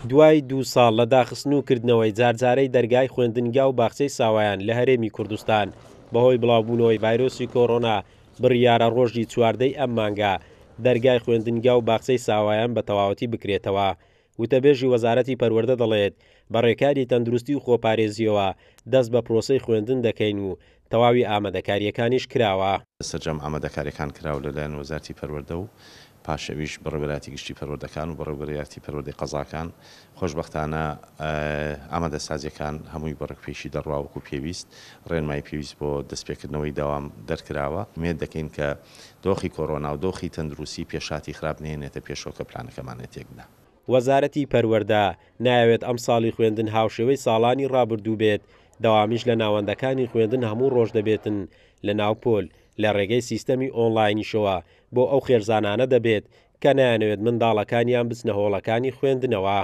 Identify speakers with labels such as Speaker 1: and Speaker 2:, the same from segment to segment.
Speaker 1: دوای 2 ساڵ لە داخستن و کردنەوەی جارجارەی دەرگای خوێندنگا و باخچەی ساوایان لە هەرێمی کوردستان بەهۆی بڵاوبوونەوەی ڤایرۆسی کۆڕۆنا بڕیارە ڕۆژی 14 ئەم مانگە دەرگای خوێندنگا و باخچەی ساوایان بە تەواوەتی بکرێتەوە. وتەبێژی وەزارەتی پەروەردە دەڵێت بە ڕێکاری تەندروستی و خۆپارێزیەوە دەست بە پرۆسەی خوێندن دەکەین و تەواوی ئامادەکاریەکانیش کراوە.
Speaker 2: سەرجەم ئامادەکاریەکان کراوە لەلایەن وەزارەتی پەروەردە و پاشەویش بەڕێوەبەری گشتی پەروەردەکان و بەڕێوەبەری پەروەردەی قەزاکان خۆشبەختانە ئامادەسازیەکان هەمووی بەڕێکپێشی دەڕواوەکو پێویست ڕێنمای پێویست بۆ دەستپێکردنەوەی داوام دەرکراوە. مێد دەکەین کە دۆخی کۆڕۆنا و دۆخی تەندروستی پێشاتی خراپ نێنێتە پێشۆکە پلانەکەمانێت تێکدا.
Speaker 1: وەزارەتی پەروەردە نایەوێت ئەم ساڵی خوێندن هاوشێوەی ساڵانی ڕابردوو بێت، دەوامیش لە ناوەندەکانی خوێندن هەموو ڕۆژ دەبێتن لە ناوپۆل لە ڕێگەی سیستەمی ئۆنلاینیشەوە بۆ ئەو خێرزانانە دەبێت کە نایەنەوێت منداڵەکانیان بچنە هۆڵەکانی خوێندنەوە.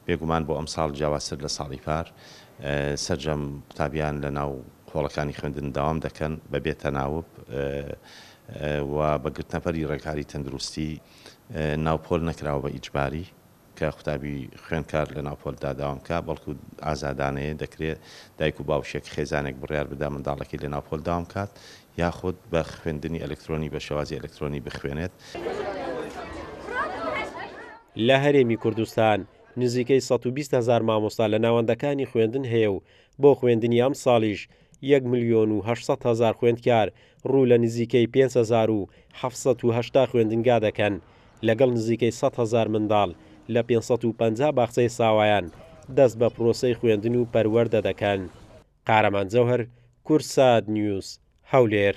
Speaker 2: بێگومان بۆ ئەم ساڵ جیاوازتر لە ساڵی پار سەرجەم قوتابیان لە ناو هۆڵەکانی خوێندن داوام دەکەن بەبێ تەناوب و بە گرتنەپەری ڕێکاری تەندروستی ناوپۆل نەکراوە بە ئیجباری کە قوتابی خوێندکار لە ناوپۆلدا داوامکە بەڵکو ئازادانەیە دەکرێت دایک و باوشێک خێزانێک بڕیار بدا منداڵەکەی لە ناوپۆل داوام کات یاخود بە خوێندنی ئەلکترۆنی بە شێوازی ئەلکترۆنی بخوێنێت.
Speaker 1: لە هەرێمی کوردستان نزیکەی 120,000 مامۆستا لە ناوەندەکانی خوێندن هەیە و بۆ خوێندنی ئەم ساڵیش 1,800,000 خوێندکار ڕوو لە نزیکەی 5,780 خوێندنگا دەکەن لەگەڵ نزیکەی 100,000 منداڵ لە 550 باخچەی ساوایان دەست بە پرۆسەی خوێندن و پەروەردە دەکەن. قارەمان جەوهەر، کورسات نیوز، هەولێر.